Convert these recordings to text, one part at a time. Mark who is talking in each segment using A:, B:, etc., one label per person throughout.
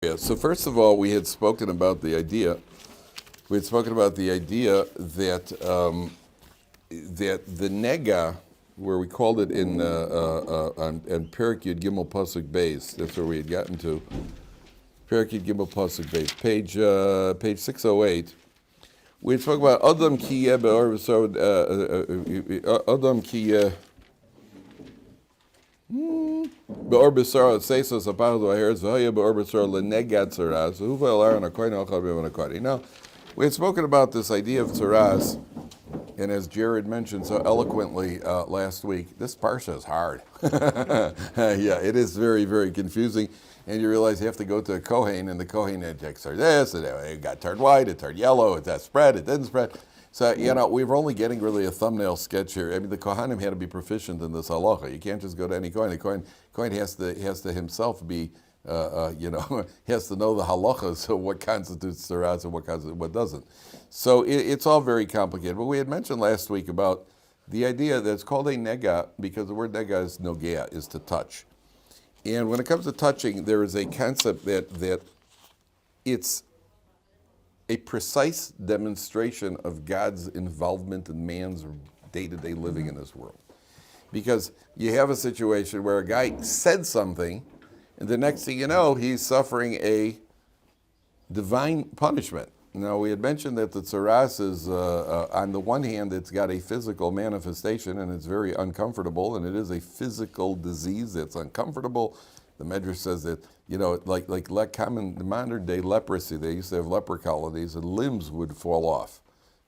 A: Yeah, so first of all, we had spoken about the idea. We had spoken about the idea that that the nega, where we called it on Perik Yud Gimel Pasuk Beis. That's where we had gotten to. Perik Yud Gimel Pasuk Beis, page 608. We had spoken about Adam ki yeh be'or b'sar, Adam ki yeh be'or b'sar seisos apachad v'aheres v'haya be'or b'sar l'negat tzaras v'huva elar an akoyin achad b'van akadi. Now, we had spoken about this idea of tzaras, and as Jared mentioned so eloquently last week, this Parsha is hard. Yeah, it is very, very confusing. And you realize you have to go to a Kohen, and the Kohen injects are this, and it got turned white, it turned yellow, it got spread, it didn't spread. So, we were only getting really a thumbnail sketch here. I mean, the Kohanim had to be proficient in this halacha. You can't just go to any Kohen. The Kohen has to himself be, he has to know the halachas of what constitutes tzaras and what doesn't. So it's all very complicated. But we had mentioned last week about the idea that it's called a nega because the word nega is nogea, is to touch. And when it comes to touching, there is a concept that it's a precise demonstration of God's involvement in man's day-to-day living in this world. Because you have a situation where a guy said something, and the next thing you know, he's suffering a divine punishment. Now, we had mentioned that the tzaras is, on the one hand, it's got a physical manifestation, and it's very uncomfortable, and it is a physical disease that's uncomfortable. The Medrash says that, like common modern day leprosy, they used to have leper colonies, and limbs would fall off.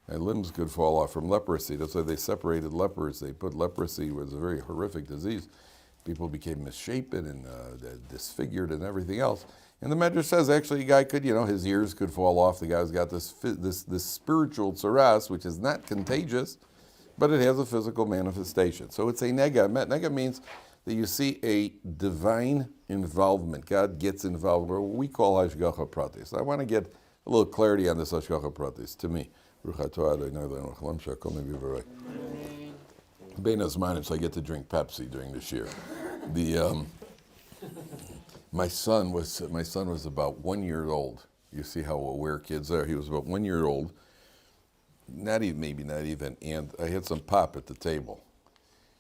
A: And limbs could fall off from leprosy. That's why they separated lepers. They put leprosy was a very horrific disease. People became misshapen and disfigured and everything else. And the Medrash says actually a guy could, his ears could fall off. The guy's got this spiritual tzaras, which is not contagious, but it has a physical manifestation. So it's a nega. Nega means that you see a divine involvement. God gets involved, what we call hashgacha pratis. I want to get a little clarity on this hashgacha pratis to me. So I get to drink Pepsi during this year. My son was about 1 year old. You see how aware kids are. He was about 1 year old, maybe not even, and I had some pop at the table.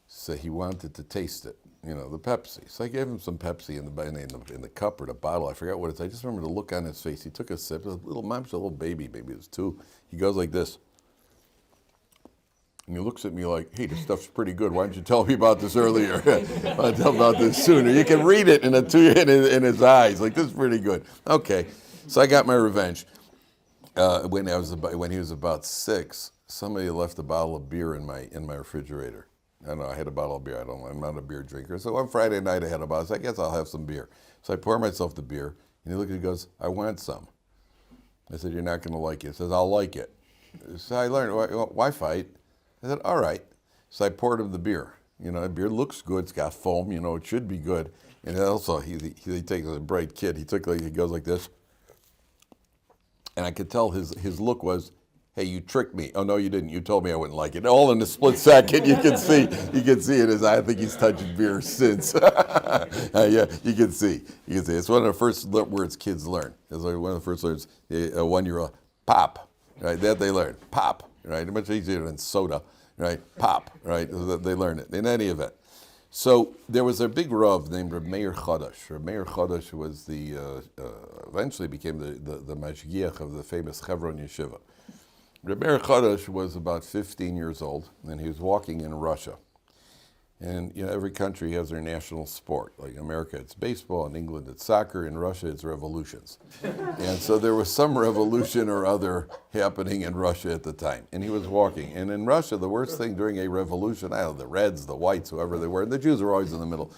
A: So he wanted to taste it, the Pepsi. So I gave him some Pepsi in the cup or the bottle. I forgot what it is. I just remember the look on his face. He took a sip. Mom's a little baby. Maybe it was 2. He goes like this. And he looks at me like, hey, this stuff's pretty good. Why didn't you tell me about this earlier? Why didn't you tell me about this sooner? You can read it in his eyes. Like, this is pretty good. Okay, so I got my revenge. When he was about 6, somebody left a bottle of beer in my refrigerator. I don't know, I had a bottle of beer. I'm not a beer drinker. So one Friday night I had a bottle. So I guess I'll have some beer. So I pour myself the beer. And he looked at me and goes, I want some. I said, you're not going to like it. He says, I'll like it. So I learned, why fight? I said, all right. So I poured him the beer. The beer looks good. It's got foam. It should be good. And also, he takes a bright kid. He goes like this. And I could tell his look was, hey, you tricked me. Oh, no, you didn't. You told me I wouldn't like it. All in a split second, you can see in his eye. I think he's touching beer since. Yeah, you can see. It's one of the first words kids learn. It's like one of the first words, a 1-year-old, pop. Right, that they learn. Pop. Right, much easier than soda. Right, pop. Right, they learn it. In any event. So there was a big Rav named Rabbi Meir Chodesh. Rabbi Meir Chodesh was eventually became the mashgiach of the famous Hebron Yeshiva. Rabbi Meir Chodesh was about 15 years old, and he was walking in Russia. And every country has their national sport. Like in America, it's baseball. In England, it's soccer. In Russia, it's revolutions. And so there was some revolution or other happening in Russia at the time. And he was walking. And in Russia, the worst thing during a revolution, the Reds, the Whites, whoever they were, and the Jews were always in the middle.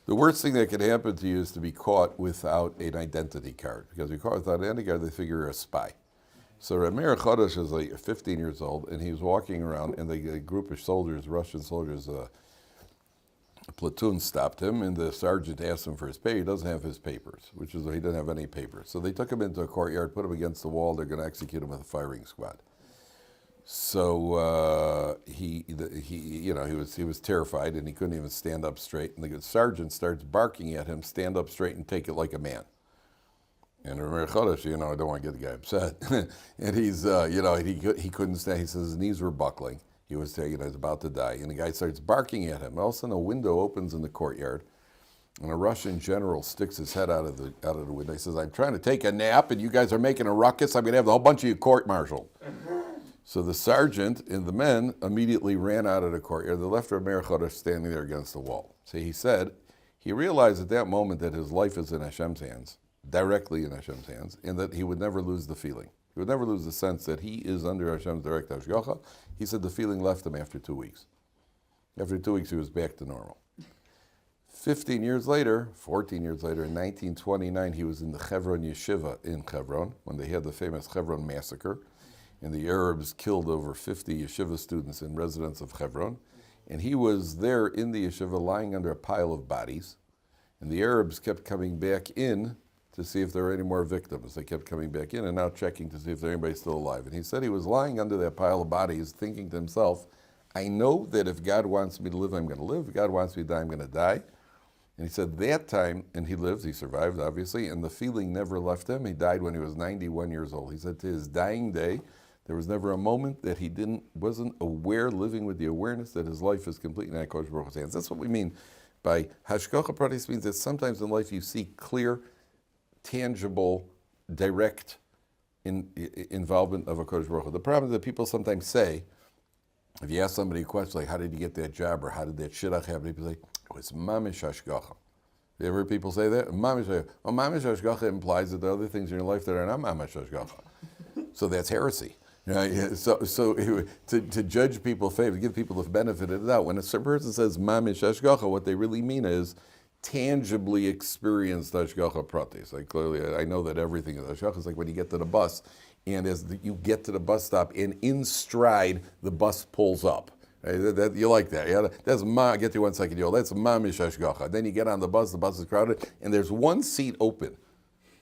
A: The worst thing that could happen to you is to be caught without an identity card. Because if you're caught without an identity card, they figure you're a spy. So Rabbi Meir Chodesh was like 15 years old, and he was walking around, and a group of soldiers, Russian soldiers, a platoon stopped him, and the sergeant asked him for his pay. He doesn't have his papers, he didn't have any papers. So they took him into a courtyard, put him against the wall. They're going to execute him with a firing squad. So he was terrified, and he couldn't even stand up straight. And the sergeant starts barking at him, "Stand up straight and take it like a man." And Rav Meir Chodesh, I don't want to get the guy upset. And he's, he couldn't stand. He says his knees were buckling. He was, he's about to die. And the guy starts barking at him. All of a sudden, a window opens in the courtyard, and a Russian general sticks his head out of the window. He says, "I'm trying to take a nap, and you guys are making a ruckus. I'm going to have the whole bunch of you court-martialed." So the sergeant and the men immediately ran out of the courtyard. They left Rav Meir Chodesh standing there against the wall. So he said, he realized at that moment that his life is in Hashem's hands, directly in Hashem's hands, and that he would never lose the feeling. He would never lose the sense that he is under Hashem's direct hashgacha. He said the feeling left him after 2 weeks. After 2 weeks, he was back to normal. 14 years later, in 1929, he was in the Hebron Yeshiva in Hebron, when they had the famous Hebron massacre, and the Arabs killed over 50 yeshiva students and residents of Hebron. And he was there in the yeshiva lying under a pile of bodies, and the Arabs kept coming back in to see if there were any more victims. They kept coming back in and now checking to see if anybody's still alive. And he said he was lying under that pile of bodies thinking to himself, I know that if God wants me to live, I'm going to live. If God wants me to die, I'm going to die. And he said that time, and he lived, he survived, obviously, and the feeling never left him. He died when he was 91 years old. He said to his dying day, there was never a moment that he wasn't aware, living with the awareness that his life is completely in HaKadosh Baruch Hu's hands. That's what we mean by hashgacha providence. Means that sometimes in life you see clear, tangible, direct involvement of HaKadosh Baruch Hu. The problem is that people sometimes say, if you ask somebody a question like, how did you get that job, or how did that shidduch happen, people say, oh, it's mamish hashgacha. You ever heard people say that? Mamish hashgacha implies that there are other things in your life that are not mamish hashgacha. So that's heresy. So to judge people favor, give people the benefit of the doubt. When a person says mamish hashgacha, what they really mean is tangibly experienced hashgacha pratis. Like clearly, I know that everything is hashgacha. It's like when you get to the bus, and you get to the bus stop, and in stride, the bus pulls up. Right? You like that? Yeah, that's get to 1 second. That's mamish hashgacha. Then you get on the bus is crowded, and there's one seat open.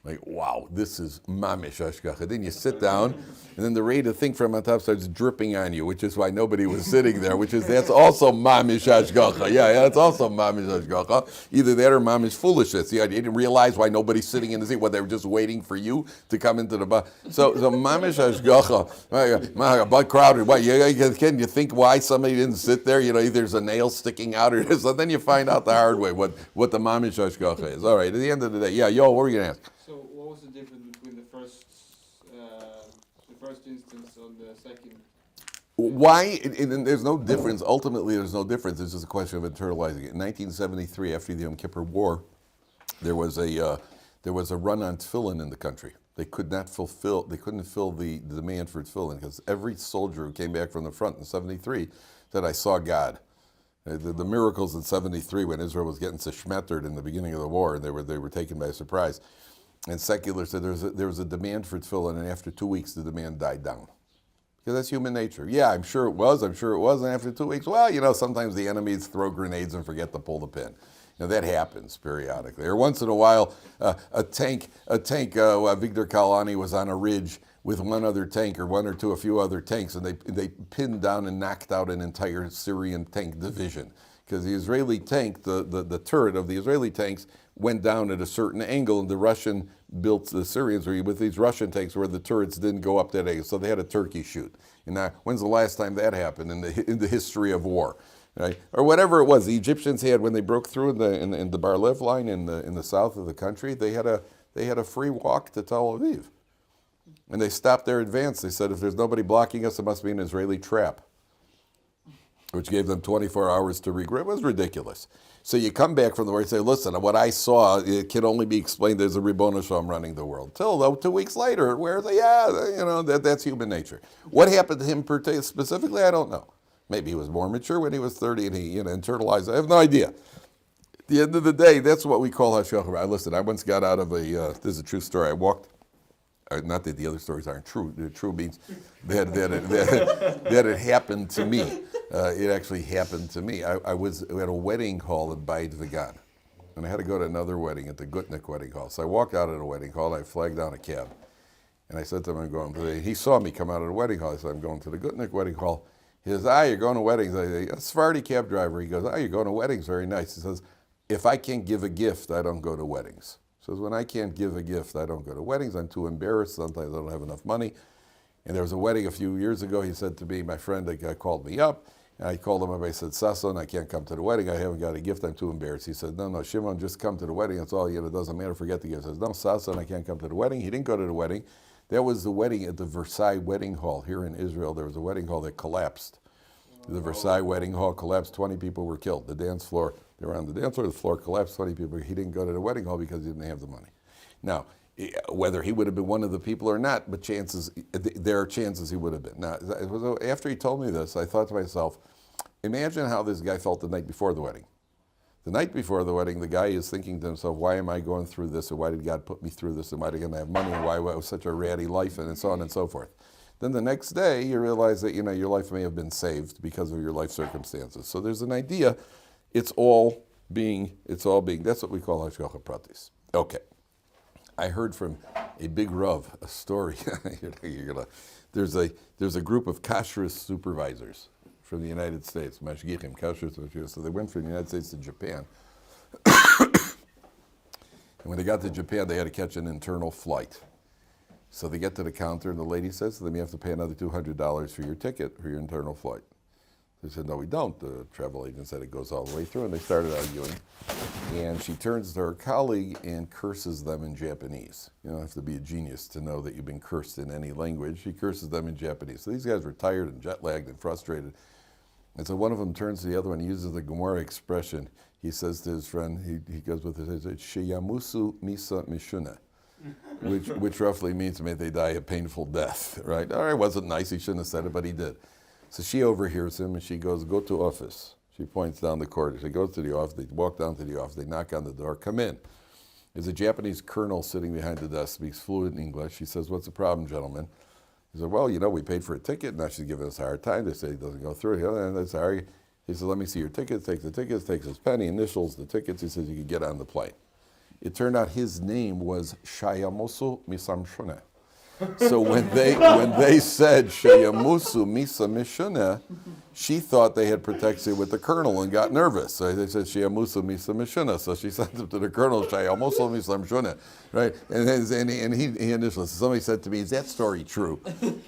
A: Like, wow, this is mamish hashgacha. Then you sit down, and then the rate of thing from on top starts dripping on you, which is why nobody was sitting there, that's also mamish hashgacha. Yeah, that's also mamish hashgacha. Either that or mamish foolishness. You didn't realize why nobody's sitting in the seat, they were just waiting for you to come into the bus. So mamish hashgacha, but crowded. What, can you think why somebody didn't sit there? Either there's a nail sticking out or so then you find out the hard way what the mamish hashgacha is. All right, at the end of the day, what were you going to ask?
B: So what was the difference between the first instance on the second?
A: Why? And there's no difference. Ultimately, there's no difference. It's just a question of internalizing it. In 1973, after the Yom Kippur War, there was a run on tefillin in the country. They couldn't fill the demand for tefillin because every soldier who came back from the front in 73 said, I saw God. The miracles in 73 when Israel was getting schmettered in the beginning of the war, and they were taken by surprise. And secular said there was a demand for tefillin, and after 2 weeks the demand died down. Because that's human nature. Yeah, I'm sure it was, and after 2 weeks, sometimes the enemies throw grenades and forget to pull the pin. That happens periodically. Or once in a while, a tank, Victor Kalani was on a ridge with one other tank, or a few other tanks, and they pinned down and knocked out an entire Syrian tank division. Because the Israeli tank, the turret of the Israeli tanks went down at a certain angle, and the Syrians were with these Russian tanks where the turrets didn't go up that angle, so they had a turkey shoot. And now, when's the last time that happened in the history of war? Right? Or whatever it was, the Egyptians had, when they broke through in the Bar-Lev line in the south of the country, they had a free walk to Tel Aviv. And they stopped their advance. They said, if there's nobody blocking us, it must be an Israeli trap, which gave them 24 hours to regroup. It was ridiculous. So you come back from the war and say, listen, what I saw, it can only be explained there's a Ribono Shalom running the world. Till 2 weeks later, that's human nature. What happened to him specifically, I don't know. Maybe he was more mature when he was 30 and he internalized. I have no idea. At the end of the day, that's what we call hashgacha. Listen, I once got out of this is a true story. I walked, not that the other stories aren't true. The true means that it happened to me. It actually happened to me. I was at a wedding hall at Bayit Vegan, and I had to go to another wedding at the Gutnick wedding hall. So I walked out of the wedding hall, and I flagged down a cab. And I said to him, I'm going. He saw me come out of the wedding hall. I said, I'm going to the Gutnick wedding hall. He says, you're going to weddings. I say, a Sephardi cab driver. He goes, you're going to weddings. Very nice. He says, if I can't give a gift, I don't go to weddings. says, when I can't give a gift, I don't go to weddings. I'm too embarrassed. Sometimes I don't have enough money. And there was a wedding a few years ago. He said to me, my friend, the guy called me up. And I called him up. I said, Sasson, I can't come to the wedding. I haven't got a gift. I'm too embarrassed. He said, no, Shimon, just come to the wedding. That's all. It doesn't matter. Forget the gift. He says, no, Sasson, I can't come to the wedding. He didn't go to the wedding. That was the wedding at the Versailles Wedding Hall here in Israel. There was a wedding hall that collapsed. The Versailles Wedding Hall collapsed. 20 people were killed. The dance floor, they were on the dance floor. The floor collapsed. 20 people. He didn't go to the wedding hall because he didn't have the money. Now, whether he would have been one of the people or not, but there are chances he would have been. Now, after he told me this, I thought to myself, imagine how this guy felt the night before the wedding. The night before the wedding, the guy is thinking to himself, why am I going through this, or why did God put me through this, and why did I not have money, and why was such a ratty life, and so on and so forth. Then the next day, you realize that your life may have been saved because of your life circumstances. So there's an idea, it's all being, that's what we call hashgacha pratis. Okay. I heard from a big Rav a story. There's a group of kashrus supervisors from the United States, mashgichim, kashrus. So they went from the United States to Japan. And when they got to Japan, they had to catch an internal flight. So they get to the counter, and the lady says to them, you have to pay another $200 for your ticket for your internal flight. They said, no, we don't. The travel agent said it goes all the way through, and they started arguing. And she turns to her colleague and curses them in Japanese. You don't have to be a genius to know that you've been cursed in any language. She curses them in Japanese. So these guys were tired and jet-lagged and frustrated. And so one of them turns to the other one, he uses the Gemara expression. He says to his friend, he goes with it, he says, Sheyamusu misa mishuna, which roughly means, may they die a painful death, right? All right, wasn't nice, he shouldn't have said it, but he did. So she overhears him and she goes, go to office. She points down the corridor. She goes to the office, they walk down to the office, they knock on the door, come in. There's a Japanese colonel sitting behind the desk, speaks fluent English. She says, what's the problem, gentlemen? He said, well, we paid for a ticket, now she's giving us a hard time. They say it doesn't go through. And they're sorry. He said, let me see your tickets, takes the tickets, takes his pen, he initials the tickets, he says you can get on the plane. It turned out his name was Shayamusu Misamshune. So when they said Shayamusu Misa Mishune, she thought they had protected with the colonel and got nervous. So they said Shayamusu Misa Mishune. So she sent him to the colonel, Shayamusu Misa Mishune, right? And he initially, somebody said to me, is that story true?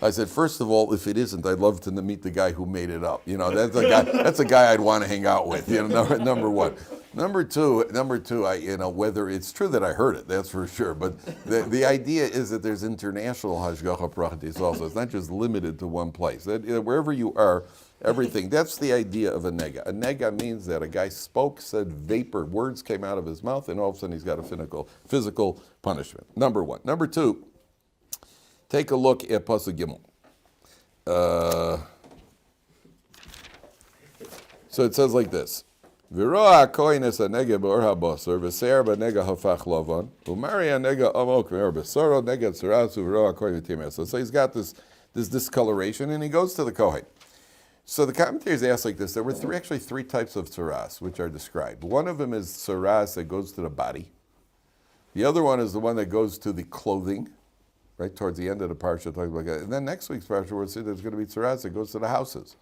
A: I said, first of all, if it isn't, I'd love to meet the guy who made it up. That's a guy I'd want to hang out with. Number one. Number two, whether it's true that I heard it, that's for sure. But the idea is that there's international hashgacha pratis also. It's not just limited to one place. Wherever you are, everything. That's the idea of a nega. A nega means that a guy spoke, said vapor, words came out of his mouth, and all of a sudden he's got a physical punishment. Number one. Number two, take a look at Pasuk Gimel. So it says like this. V'roa koines anega b'or habasar v'seir b'nega hafach lavan u'mari anega amok v'or b'soro nega tzarasu v'roa koines times. So he's got this discoloration, and he goes to the Kohen. So the commentators ask like this: there were actually three types of tzaras which are described. One of them is tzaras that goes to the body. The other one is the one that goes to the clothing, right towards the end of the parsha, talking about that. And then next week's parsha, we'll see there's going to be tzaras that goes to the houses,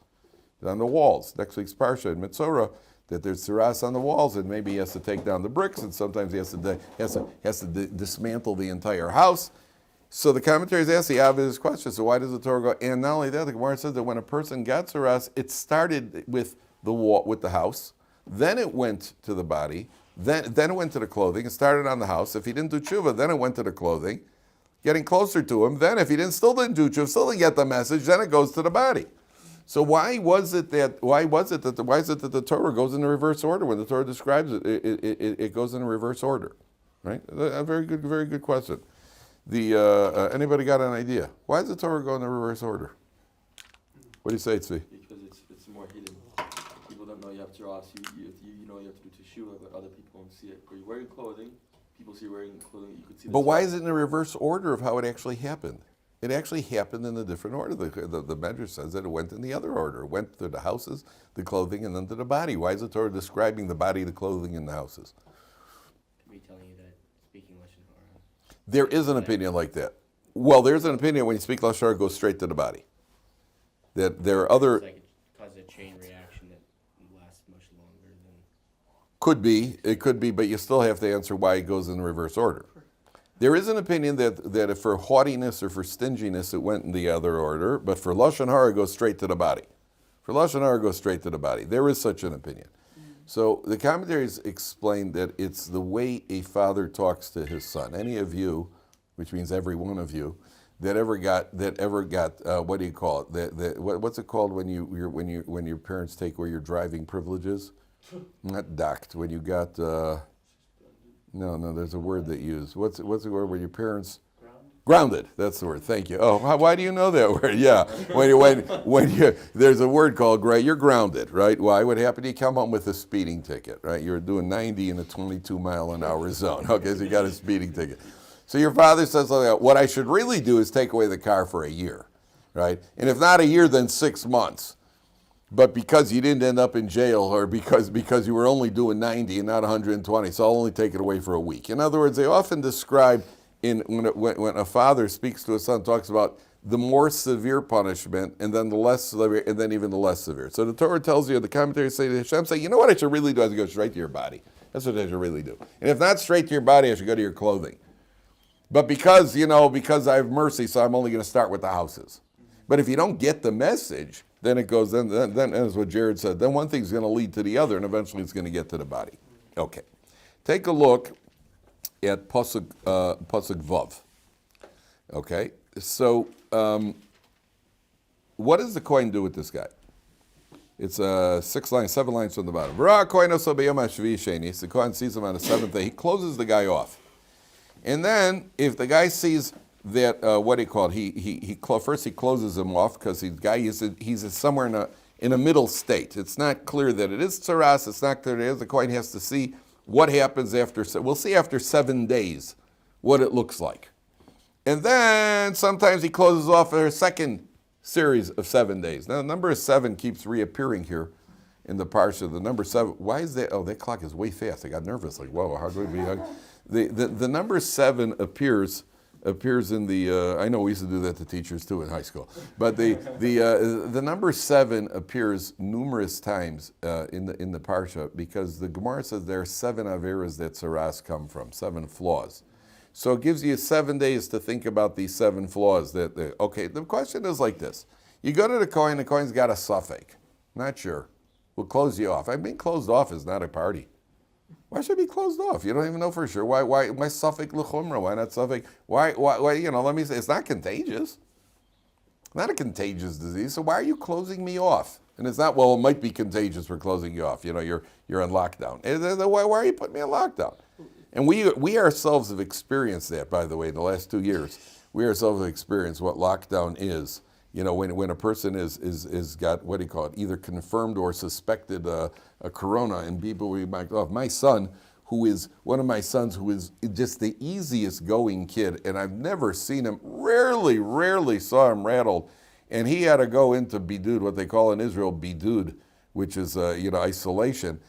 A: on the walls. Next week's parsha in Metzora, that there's tzaras on the walls, and maybe he has to take down the bricks, and sometimes he has to dismantle the entire house. So the commentaries ask the obvious question, so why does the Torah go? And not only that, the Gemara says that when a person got tzaras, it started with the wall, with the house, then it went to the body, then it went to the clothing. It started on the house. If he didn't do tshuva, then it went to the clothing, getting closer to him. Then if he still didn't do tshuva, still didn't get the message, then it goes to the body. So why is it that the Torah goes in the reverse order? When the Torah describes it, it goes in a reverse order, right? A very good question. Anybody got an idea? Why does the Torah go in the reverse order? What do you say, Tzvi?
C: Because it's more hidden. People don't know you have to ask you have to do teshuva, but other people don't see it. Or you're wearing clothing, people see you wearing clothing, you could see.
A: But why is it in the reverse order of how it actually happened? It actually happened in a different order. The Medrash says that it went in the other order. It went to the houses, the clothing, and then to the body. Why is the Torah describing the body, the clothing, and the houses?
D: Could be telling you that speaking Lashon Hara.
A: There is an opinion like that. Well, there's an opinion when you speak Lashon Hara, it goes straight to the body. That there are other...
D: It's like it causes a chain reaction that lasts much longer than...
A: Could be, it could be, but you still have to answer why it goes in reverse order. There is an opinion that if for haughtiness or for stinginess it went in the other order, but for Lashon Hara it goes straight to the body. For Lashon Hara it goes straight to the body. There is such an opinion. So the commentaries explain that it's the way a father talks to his son. Any of you, which means every one of you, that ever got what do you call it? What's it called when your parents take away your driving privileges? Not docked. When you got no. There's a word that you use. What's the word when your parents? Grounded. That's the word. Thank you. Oh, why do you know that word? Yeah. When you there's a word called you're grounded, right? Why? What happened? You come home with a speeding ticket, right? You're doing 90 in a 22-mile-an-hour zone. Okay, so you got a speeding ticket. So your father says, what I should really do is take away the car for a year, right? And if not a year, then 6 months. But because you didn't end up in jail, or because you were only doing 90 and not 120, so I'll only take it away for a week. In other words, they often describe when a father speaks to a son, talks about the more severe punishment, and then the less severe, and then even the less severe. So the Torah tells you, the commentaries say, Hashem say, you know what I should really do? I should go straight to your body. That's what I should really do. And if not straight to your body, I should go to your clothing. But because I have mercy, so I'm only going to start with the houses. But if you don't get the message, then it goes, then as what Jared said, then one thing's going to lead to the other, and eventually it's going to get to the body. Okay. Take a look at Pasuk Vav. Okay? So, what does the Kohen do with this guy? It's 7 lines from the bottom. The Kohen sees him on the seventh day. He closes the guy off. And then, if the guy sees that, first he closes him off because he's somewhere in a middle state. It's not clear that it is tzaras. It's not clear that it is. The Kohen has to see what happens after. We'll see after 7 days what it looks like. And then sometimes he closes off a second series of 7 days. Now the number 7 keeps reappearing here in the Parsha. The number 7, why is that? Oh, that clock is way fast. I got nervous, like, whoa, how could it be? The number 7 appears in the, I know we used to do that to teachers too in high school, but the number 7 appears numerous times in the Parsha because the Gemara says there are 7 averas that tzaras come from, 7 flaws. So it gives you 7 days to think about these 7 flaws. Okay, the question is like this. You go to the Kohen's got a suffix. Not sure. We'll close you off. I mean, closed off is not a party. Why should it be closed off? You don't even know for sure. Why suffix l'chumra? Why not suffix? Why, let me say, it's not contagious. Not a contagious disease, so why are you closing me off? And it's not, well, it might be contagious, we're closing you off. You're on lockdown. Why are you putting me on lockdown? And we ourselves have experienced that, by the way, in the last 2 years. We ourselves have experienced what lockdown is. When a person is got, what do you call it, either confirmed or suspected a corona, and people will be back off. My son, who is just the easiest going kid, and I've never seen him, rarely saw him rattled, and he had to go into bidud, what they call in Israel bidud, which is isolation.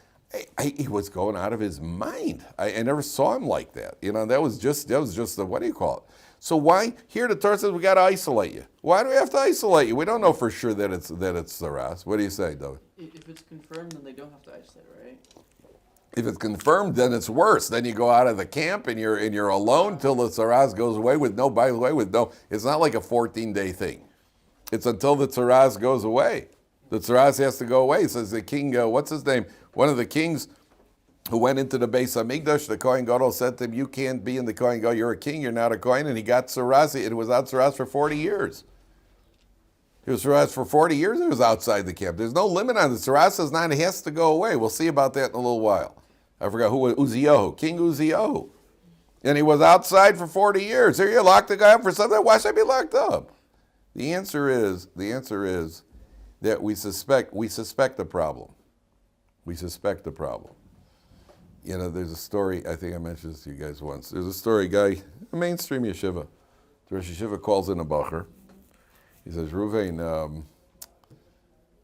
A: He was going out of his mind. I never saw him like that. That was just the, what do you call it? So why, here the Torah says we got to isolate you. Why do we have to isolate you? We don't know for sure that it's tzaras. What do you say, Dovid?
E: If it's confirmed, then they don't have to isolate, right?
A: If it's confirmed, then it's worse. Then you go out of the camp and you're alone till the tzaras goes away it's not like a 14-day thing. It's until the tzaras goes away. The tzaras has to go away. It says the king, what's his name? One of the kings who went into the Beis HaMikdash, the Kohen Gadol said to him, you can't be in the Kohen Gadol, you're a king, you're not a Kohen, and he got tzaras. It was out tzaras for 40 years. It was tzaras for 40 years, it was outside the camp. There's no limit on the tzaras, is not, it has to go away. We'll see about that in a little while. I forgot who was, King Uziyahu. And he was outside for 40 years. Here you lock the guy up for something, why should I be locked up? The answer is that we suspect the problem. We suspect the problem. There's a story, I think I mentioned this to you guys once. There's a story, a mainstream yeshiva. The Rosh Yeshiva calls in a bacher. He says, Ruvain,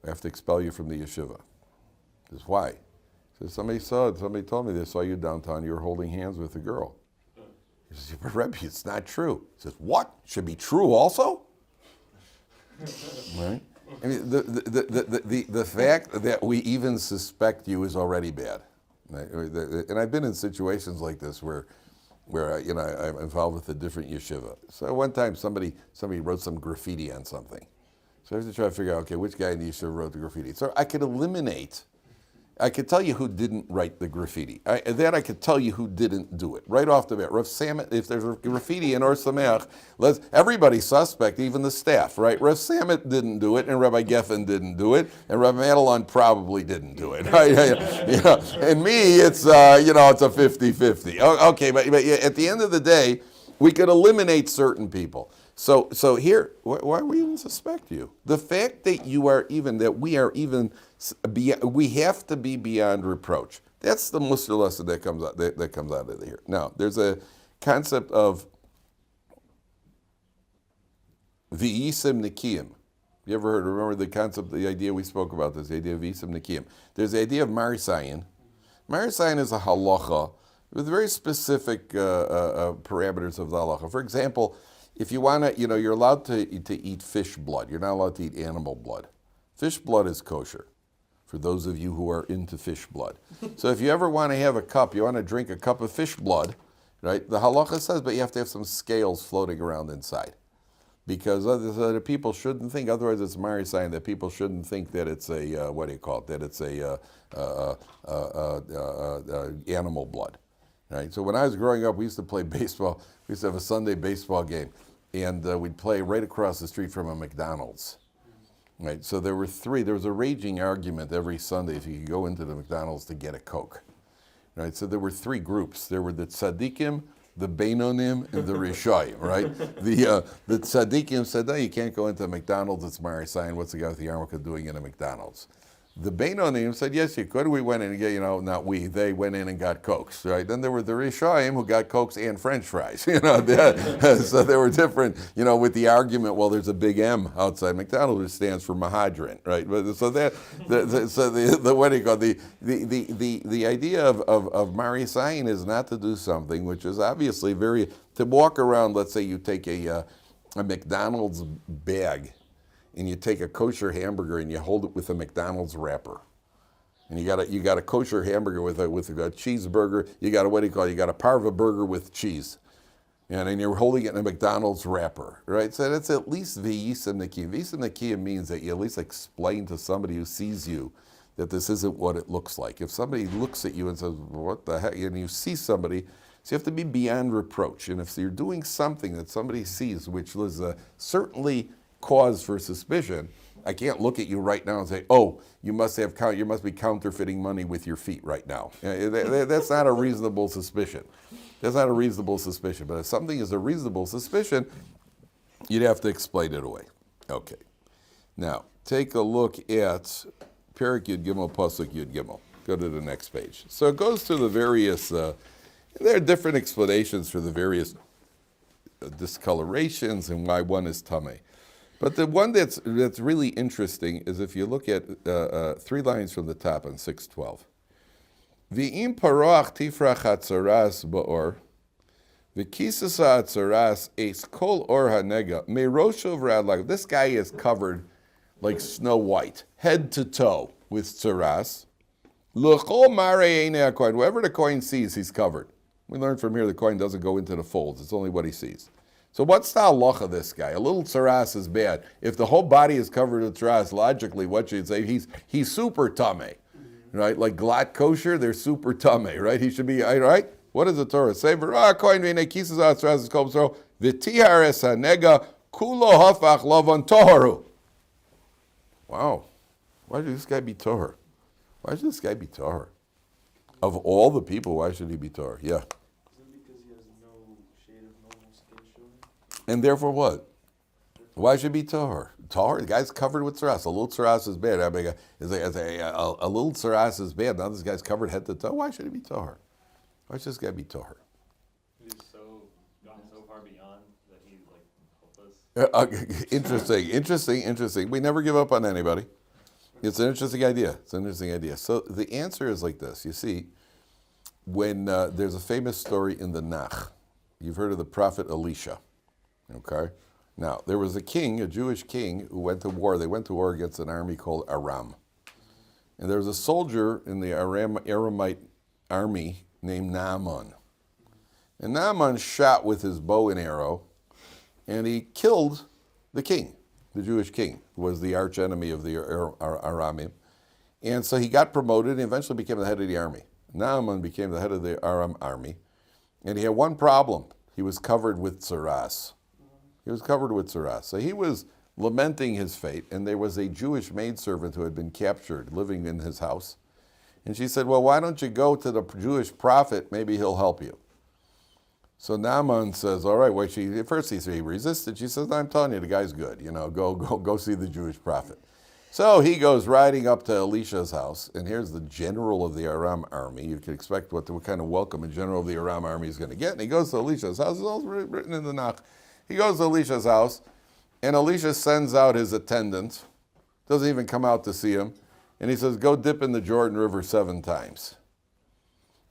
A: I have to expel you from the yeshiva. He says, why? He says, somebody told me they saw you downtown, you were holding hands with a girl. He says, but Rebbe, it's not true. He says, what? Should be true also? Right? I mean, the fact that we even suspect you is already bad. And I've been in situations like this where I'm involved with a different yeshiva. So one time somebody wrote some graffiti on something. So I have to try to figure out, okay, which guy in the yeshiva wrote the graffiti. So I could tell you who didn't write the graffiti. Then I could tell you who didn't do it right off the bat. Rav Samet, if there's a graffiti in Ohr Somayach, everybody's suspect, even the staff, right? Rav Samet didn't do it, and Rabbi Geffen didn't do it, and Rabbi Madelon probably didn't do it, right? And me, it's it's a 50-50. Okay, but at the end of the day, we could eliminate certain people. So here, why do we even suspect you? The fact that we have to be beyond reproach. That's the Musar lesson that comes out of here. Now, there's a concept of v'isim nikiyim. You ever remember the concept, the idea we spoke about this, the idea of v'isim nikiyim. There's the idea of marisayin. Marisayin is a halacha with very specific parameters of the halacha. For example, if you want to, you're allowed to eat fish blood. You're not allowed to eat animal blood. Fish blood is kosher, for those of you who are into fish blood. So if you ever want to have you want to drink a cup of fish blood, right? The halacha says, but you have to have some scales floating around inside. Because other people shouldn't think, otherwise it's Mari sign that people shouldn't think that it's that it's animal blood. Right? So when I was growing up, we used to play baseball. We used to have a Sunday baseball game, and we'd play right across the street from a McDonald's. Right? So there was a raging argument every Sunday if you could go into the McDonald's to get a Coke. Right? So there were three groups. There were the tzaddikim, the beinonim, and the rishayim, right? The tzaddikim said, no, you can't go into McDonald's, it's Marisayin. What's the guy with the yarmulke doing in a McDonald's? The beinonim said, yes, you could. We went in and they went in and got Cokes, right? Then there were the rishayim who got Cokes and French fries, so there were different, with the argument, well, there's a big M outside McDonald's, which stands for Mahadran, right? The idea of Marisayin is not to do something which is obviously to walk around, let's say you take a McDonald's bag, and you take a kosher hamburger and you hold it with a McDonald's wrapper, and you got a kosher hamburger with a cheeseburger. You got a parva burger with cheese, and you're holding it in a McDonald's wrapper, right? So that's at least v'isim nikiyim. V'isim nikiyim means that you at least explain to somebody who sees you that this isn't what it looks like. If somebody looks at you and says, "What the heck?" and you see somebody, so you have to be beyond reproach. And if you're doing something that somebody sees, which is certainly cause for suspicion, I can't look at you right now and say, "Oh, you must be counterfeiting money with your feet right now." That's not a reasonable suspicion. That's not a reasonable suspicion. But if something is a reasonable suspicion, you'd have to explain it away. Okay. Now take a look at Perek Yud Gimel Pasuk Yud Gimel. Go to the next page. So it goes to the various. There are different explanations for the various discolorations and why one is tamei. But the one that's really interesting is if you look at 3 lines from the top on 6:12. V'im paroach tifrach hatzaras ba'or, v'kisas hatzaras eis kol or nega meirosho v'rad lag. This guy is covered like Snow White, head to toe with tzaras. L'chol marei einei hakohen. Whoever the coin sees, he's covered. We learned from here the coin doesn't go into the folds. It's only what he sees. So what's the halacha of this guy? A little tzaras is bad. If the whole body is covered with tzaras, logically, what should you say? He's super tamei, right? Like glat kosher, they're super tamei, right? He should be, right? What does the Torah say? Kohen v'nei kisas tzaras is kol b'soro v'tihares nega kulo hafach lavan toharu. Wow, why should this guy be tohar? Why should this guy be tohar? Of all the people, why should he be tohar? Yeah. And therefore what? Why should he be tahor? Tahor, the guy's covered with tzaras. A little tzaras is bad. A little tzaras is bad. Now this guy's covered head to toe. Why should he be tahor? Why should this guy be tahor?
F: He's gone so far beyond that he's hopeless. Interesting. We never give up on anybody. It's an interesting idea. So the answer is like this. You see, when there's a famous story in the Nach. You've heard of the prophet Elisha. Okay? Now, there was a king, a Jewish king, who went to war. They went to war against an army called Aram. And there was a soldier in the Aramite
A: army named Naaman. And Naaman shot with his bow and arrow, and he killed the king, the Jewish king, who was the arch enemy of the Aramim. And so he got promoted and eventually became the head of the army. Naaman became the head of the Aram army. And he had one problem. He was covered with tsaras. He was covered with tsaras. So he was lamenting his fate, and there was a Jewish maidservant who had been captured living in his house. And she said, well, why don't you go to the Jewish prophet? Maybe he'll help you. So Naaman says, all right, well, first he resisted. She says, no, I'm telling you, the guy's good. Go see the Jewish prophet. So he goes riding up to Elisha's house, and here's the general of the Aram army. You can expect what kind of welcome a general of the Aram army is going to get. And he goes to Elisha's house. It's all written in the Nach. He goes to Elisha's house, and Elisha sends out his attendant, doesn't even come out to see him, and he says, go dip in the Jordan River 7 times.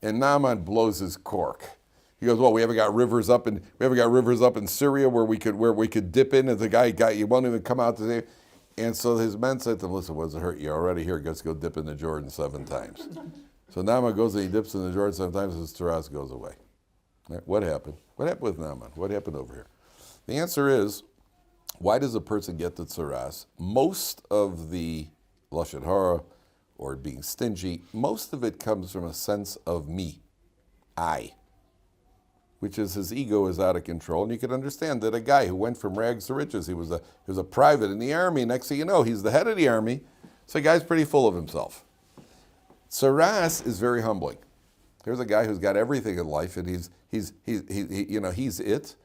A: And Naaman blows his cork. He goes, well, we haven't got rivers up in Syria where we could dip in. And the guy you won't even come out to see him. And so his men said to him, listen, what does it hurt? You're already here. Let's go dip in the Jordan 7 times. So Naaman goes and he dips in the Jordan 7 times, and his tsaras goes away. Right? What happened? What happened with Naaman? What happened over here? The answer is, why does a person get the tsaras? Most of the lashon hara, or being stingy, most of it comes from a sense of me, I, which is his ego is out of control. And you can understand that a guy who went from rags to riches, he was a private in the army. Next thing you know, he's the head of the army. So the guy's pretty full of himself. Tsaras is very humbling. Here's a guy who's got everything in life, and he's it,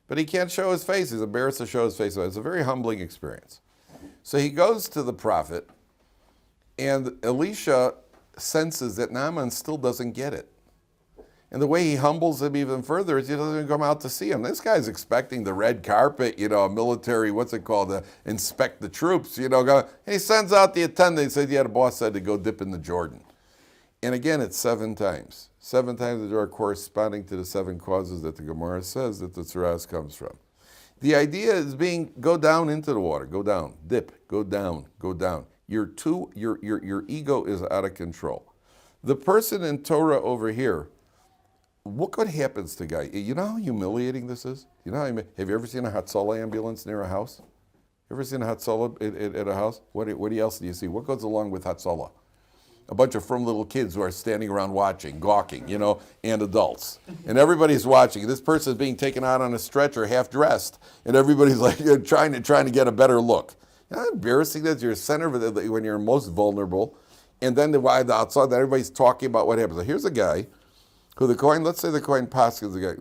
A: but he can't show his face. He's embarrassed to show his face. It's a very humbling experience. So he goes to the prophet, and Elisha senses that Naaman still doesn't get it. And the way he humbles him even further is he doesn't even come out to see him. This guy's expecting the red carpet, a military, inspect the troops, and he sends out the attendant. He says, yeah, the boss said to go dip in the Jordan. And again, it's 7 times. 7 times that are corresponding to the 7 causes that the Gemara says that the tsaras comes from. The idea is go down into the water, go down, dip, go down, go down. Your ego is out of control. The person in Torah over here, look what happens to a guy. You know how humiliating this is? Have you ever seen a Hatzalah ambulance near a house? You ever seen a Hatzalah at a house? What else do you see? What goes along with Hatzalah? A bunch of frum little kids who are standing around watching, gawking, and adults. And everybody's watching. This person is being taken out on a stretcher, half dressed, and everybody's like trying to get a better look. How embarrassing that you're center of when you're most vulnerable. And then outside, everybody's talking about what happens. So here's a guy who let's say the Kohen Paskins, the guy,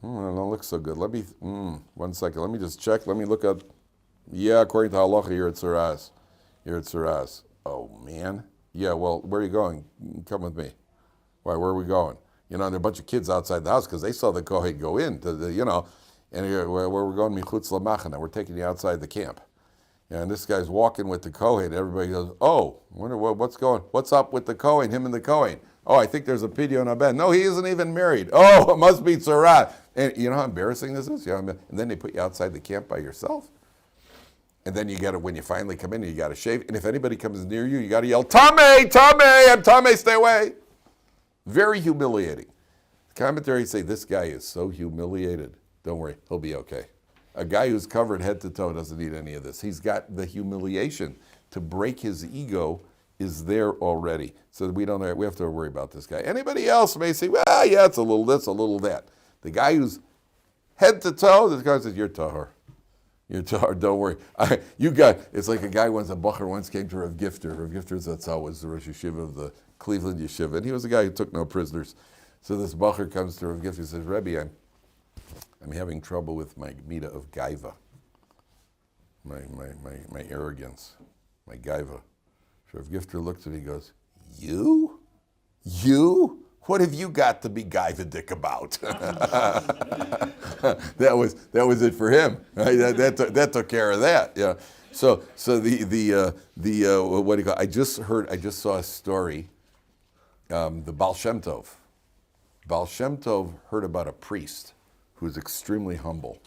A: don't look so good. Let me, 1 second, let me just check. Let me look up. Yeah, according to halacha, you're at tsaras. You're at tsaras. Oh, man. Yeah, well, where are you going? Come with me. Why, where are we going? There are a bunch of kids outside the house because they saw the Kohen go in, and where we're going, michutz lamachana, we're taking you outside the camp. And this guy's walking with the Kohen. Everybody goes, oh, what's up with the Kohen, him and the Kohen? Oh, I think there's a pidyon haben. No, he isn't even married. Oh, it must be tzarat. And you know how embarrassing this is? And then they put you outside the camp by yourself. And then when you finally come in, you got to shave. And if anybody comes near you, you got to yell, Tame, I'm Tame, stay away. Very humiliating. The commentaries say this guy is so humiliated. Don't worry, he'll be okay. A guy who's covered head to toe doesn't need any of this. He's got the humiliation to break his ego is there already. So we have to worry about this guy. Anybody else may say, well, yeah, it's a little this, a little that. The guy who's head to toe, this guy says, you're tahor. You're tahor, don't worry. It's like a bacher once came to Rav Gifter. Rav Gifter Zatzal was the Rosh Yeshiva of the Cleveland Yeshiva, and he was a guy who took no prisoners. So this bacher comes to Rav Gifter and says, Rabbi, I'm having trouble with my midah of gaiva, my arrogance, my gaiva. So Rav Gifter looks at me and goes, You? What have you got to be gaiva-dick about? That was it for him. Right? That took care of that. Yeah. So what do you call? I just saw a story. The Baal Shem Tov. Baal Shem Tov heard about a priest who was extremely humble.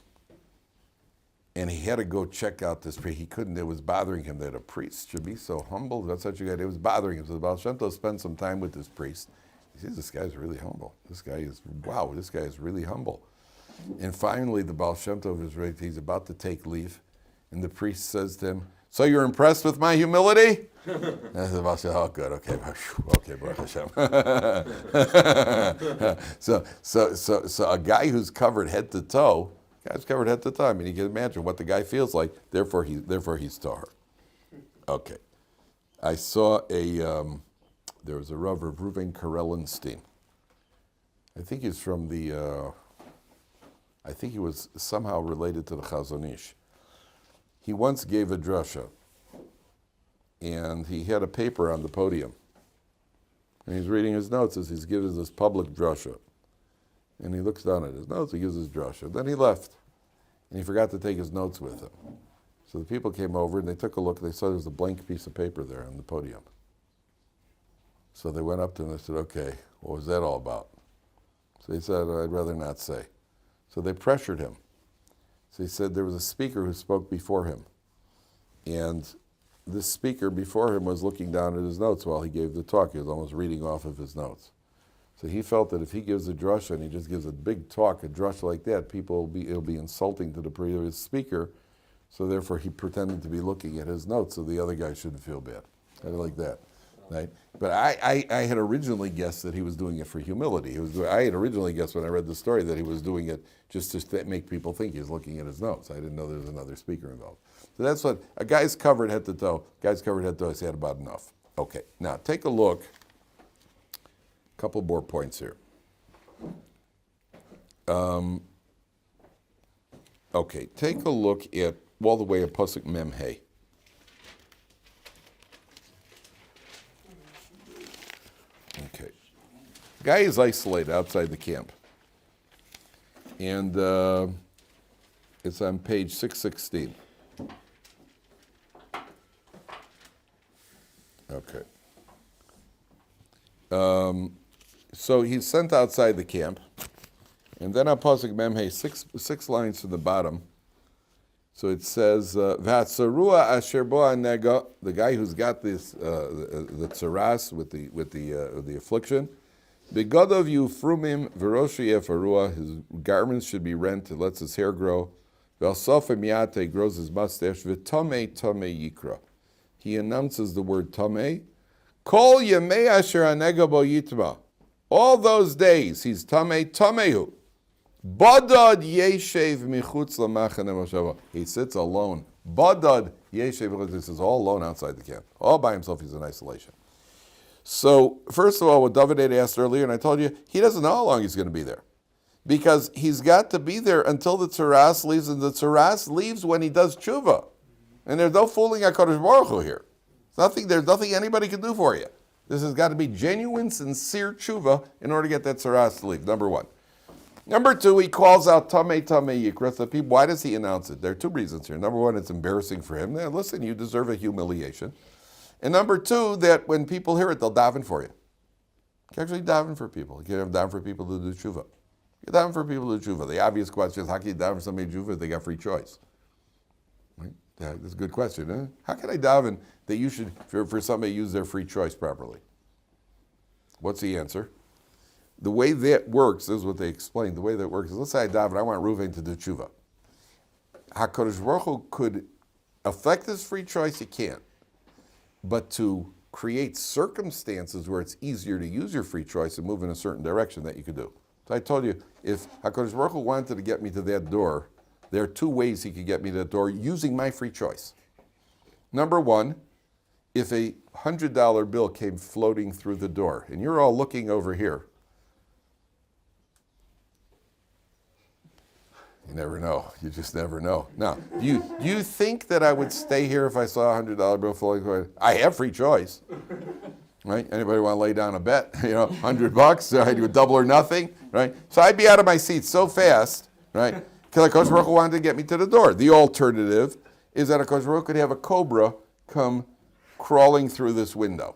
A: And he had to go check out this priest. He couldn't, it was bothering him that a priest should be so humble. That's such a guy. It was bothering him. So the Baal Shem Tov spent some time with this priest. He says, this guy's really humble. This guy is really humble. And finally, the Baal Shem Tov is ready. He's about to take leave. And the priest says to him, so you're impressed with my humility? And the Baal Shem Tov, oh, good, okay, Baruch Hashem. So a guy who's covered head to toe, I mean, you can imagine what the guy feels like. Therefore, he's tahor. Okay. I saw there was a Rav Reuven Karellenstein. I think he's from I think he was somehow related to the Chazon Ish. He once gave a drasha, and he had a paper on the podium. And he's reading his notes as he's giving this public drasha. And he looks down at his notes, he gives his drasha. Then he left, and he forgot to take his notes with him. So the people came over, and they took a look, and they saw there was a blank piece of paper there on the podium. So they went up to him and they said, okay, what was that all about? So he said, I'd rather not say. So they pressured him. So he said there was a speaker who spoke before him. And this speaker before him was looking down at his notes while he gave the talk. He was almost reading off of his notes. So he felt that if he gives a drasha and he just gives a big talk, a drasha like that, it'll be insulting to the previous speaker. So therefore he pretended to be looking at his notes so the other guy shouldn't feel bad. I like that. Right? But I had originally guessed that he was doing it for humility. I had originally guessed when I read the story that he was doing it just to make people think he's looking at his notes. I didn't know there was another speaker involved. So that's what, a guy's covered head to toe. Guy's covered head to toe, he's had about enough. Okay, now take a look. A couple more points here. Okay, take a look at all the way at Pasuk Mem Hey. Okay. Guy is isolated outside the camp. And it's on page 616. Okay. So he's sent outside the camp. And then on Pasuk Memhe, six lines to the bottom. So it says, V'hatzarua asher bo nega, the guy who's got this the tzaras with the affliction. Begodov yufrumim v'roshi efarua, his garments should be rent. It lets his hair grow. V'alsof miyate, grows his mustache. V'tomei tomei yikra. He announces the word tomei. Kol yemei asher anega bo yitma. All those days he's tomei tomehu. Badad yeshev michutz lamachane moshava. He sits alone. Badad yeshev, this is all alone outside the camp. All by himself, he's in isolation. So, first of all, what Dovid had asked earlier, and I told you, he doesn't know how long he's going to be there. Because he's got to be there until the tzaras leaves, and the tzaras leaves when he does tshuva. And there's no fooling HaKadosh Baruch Hu here. There's nothing anybody can do for you. This has got to be genuine, sincere tshuva in order to get that tzaras to leave, number one. Number two, he calls out Tamei Tamei Yikra. The people, why does he announce it? There are two reasons here. Number one, it's embarrassing for him. Now, listen, you deserve a humiliation. And number two, that when people hear it, they'll daven for you. You can actually daven for people. You can daven for people to do tshuva. You can daven for people to do tshuva. The obvious question is, how can you daven for somebody to do tshuva if they got free choice? Right? That's a good question. Huh? How can I daven that you should, for somebody to use their free choice properly? What's the answer? The way that works, this is what they explain, the way that works is, let's say I daven, I want Reuven to do tshuva. HaKadosh Baruch Hu could affect his free choice, he can't. But to create circumstances where it's easier to use your free choice and move in a certain direction, that you could do. So I told you, if HaKadosh Baruch Hu wanted to get me to that door, there are two ways he could get me to that door using my free choice. Number one, if a $100 bill came floating through the door, and you're all looking over here, you never know. You just never know. Now, do you think that I would stay here if I saw a $100 bill floating through? I have free choice, right? Anybody want to lay down a bet? $100, I do double or nothing, right? So I'd be out of my seat so fast, right? Because HaKadosh Baruch Hu wanted to get me to the door. The alternative is that HaKadosh Baruch Hu could have a cobra come crawling through this window.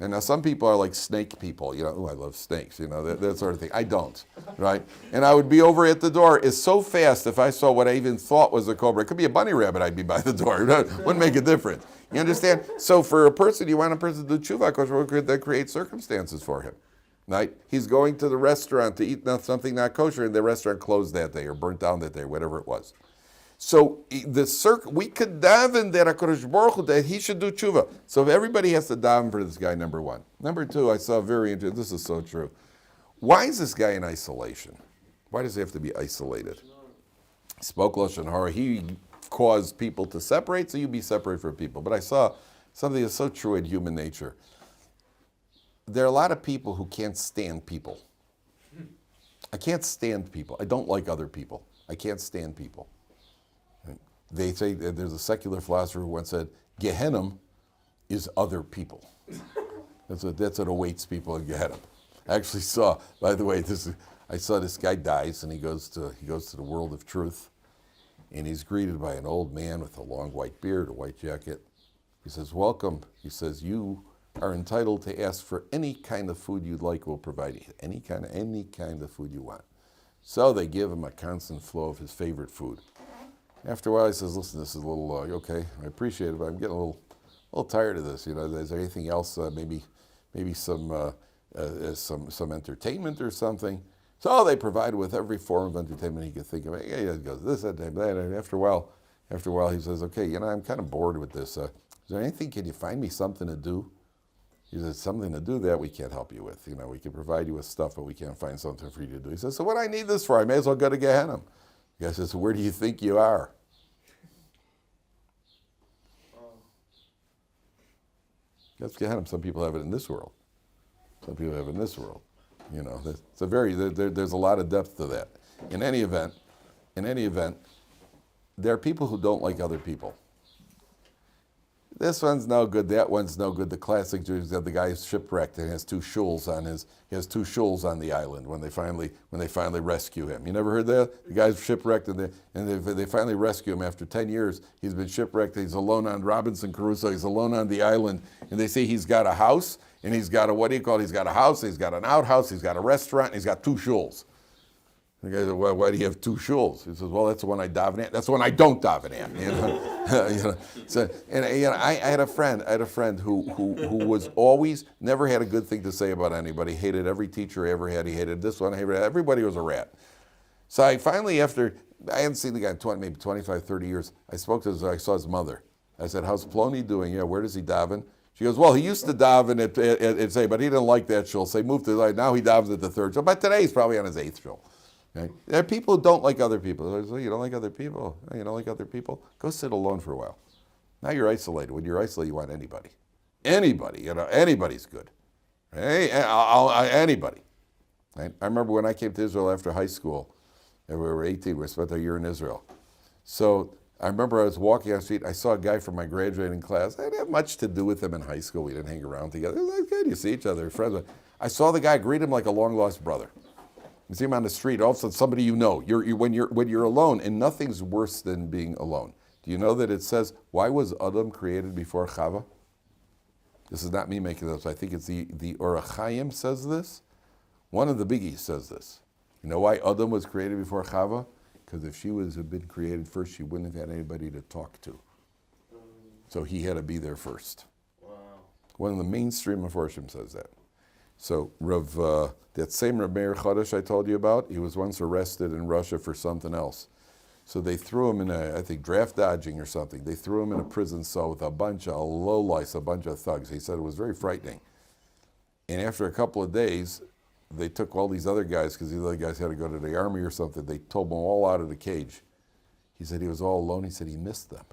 A: And now some people are like snake people, I love snakes, that sort of thing. I don't, right? And I would be over at the door. It's so fast if I saw what I even thought was a cobra. It could be a bunny rabbit, I'd be by the door. It wouldn't make a difference. You understand? So for a person, you want a person to do tshuva, because that creates circumstances for him. right? He's going to the restaurant to eat something not kosher, and the restaurant closed that day or burnt down that day, whatever it was. So we could daven that HaKadosh Baruch Hu, that he should do tshuva. So if everybody has to daven for this guy, number one. Number two, I saw very interesting, this is so true. Why is this guy in isolation? Why does he have to be isolated? He spoke Lashon Hara. He caused people to separate, so you be separate from people. But I saw something that's so true in human nature. There are a lot of people who can't stand people. I can't stand people. I don't like other people. I can't stand people. They say, there's a secular philosopher who once said, Gehenna is other people. That's what awaits people in Gehenna. I actually saw, by the way, I saw this guy dies, and he goes to the world of truth, and he's greeted by an old man with a long white beard, a white jacket. He says, welcome. He says, you are entitled to ask for any kind of food you'd like, we'll provide you. Any kind of food you want. So they give him a constant flow of his favorite food. After a while, he says, listen, this is a little, okay, I appreciate it, but I'm getting a little tired of this. Is there anything else, maybe some entertainment or something? So they provide with every form of entertainment he could think of. He goes, this, that, that. And after a while, he says, okay, I'm kind of bored with this. Is there anything, can you find me something to do? He says, something to do that we can't help you with. We can provide you with stuff, but we can't find something for you to do. He says, so what do I need this for? I may as well go to Gehenna. The guy says, where do you think you are? That's Gehenna. Some people have it in this world. Some people have it in this world. It's there's a lot of depth to that. In any event, there are people who don't like other people. This one's no good, that one's no good. The classic Jews, the guy is shipwrecked and has two shuls on the island when they finally rescue him. You never heard that? The guy's shipwrecked and they finally rescue him after 10 years. He's been shipwrecked, he's alone on Robinson Crusoe, he's alone on the island, and they say he's got a house, and he's got he's got a house, he's got an outhouse, he's got a restaurant, and he's got two shuls. The guy said, well, why do you have two shuls? He says, well, that's the one I daven at. That's the one I don't daven at. So, I had a friend who was always, never had a good thing to say about anybody, hated every teacher he ever had. He hated this one, everybody was a rat. So I finally, I hadn't seen the guy in maybe 25, 30 years. I saw his mother. I said, how's Plony doing? Where does he daven? She goes, well, he used to daven at say, but he didn't like that shul. So he moved to, now he davens at the third shul. But today he's probably on his eighth shul. Okay? There are people who don't like other people. Say, you don't like other people? You don't like other people? Go sit alone for a while. Now you're isolated. When you're isolated, you want anybody. Anybody, anybody's good. Hey, anybody. Right? I remember when I came to Israel after high school, and we were 18, we spent a year in Israel. So I remember I was walking on the street, I saw a guy from my graduating class. I didn't have much to do with him in high school. We didn't hang around together. It was good, you see each other, friends. I saw the guy, greet him like a long-lost brother. You see him on the street, all of a sudden somebody you know. When you're alone, and nothing's worse than being alone. Do you know that it says, why was Adam created before Chava? This is not me making this up. I think it's the Or Chaim says this. One of the biggies says this. You know why Adam was created before Chava? Because if she had been created first, she wouldn't have had anybody to talk to. So he had to be there first.
D: Wow.
A: One of the mainstream Meforshim says that. So that same Rav Meir Chodesh I told you about, he was once arrested in Russia for something else. So they threw him in I think draft dodging or something. They threw him in a prison cell with a bunch of lowlifes, a bunch of thugs. He said it was very frightening. And after a couple of days, they took all these other guys, because these other guys had to go to the army or something. They told them all out of the cage. He said he was all alone. He said he missed them.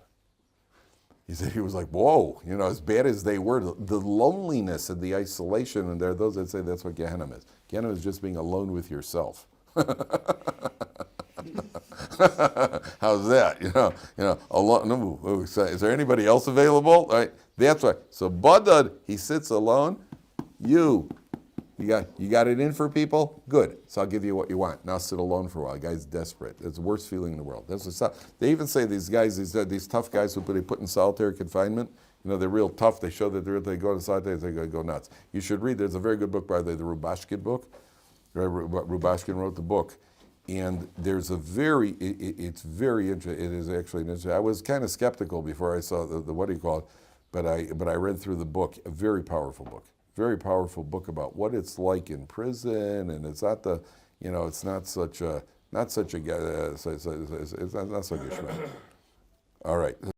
A: He said he was like, whoa, as bad as they were, the loneliness and the isolation, and there are those that say that's what Gehenna is. Gehenna is just being alone with yourself. How's that? Alone. Is there anybody else available? Right? That's why. So Badad, he sits alone. You got it in for people? Good. So I'll give you what you want. Now sit alone for a while. The guy's desperate. It's the worst feeling in the world. They even say these guys, these tough guys who they put in solitary confinement, they're real tough. They show that they go to solitary, they go nuts. You should read. There's a very good book by the Rubashkin book. Rubashkin wrote the book. And there's it's very interesting. It is actually interesting. I was kind of skeptical before I saw the what do you call it, but I read through the book. A very powerful book. very powerful book about what it's like in prison, and it's not the, it's not such a, it's not such a schmuck. All right.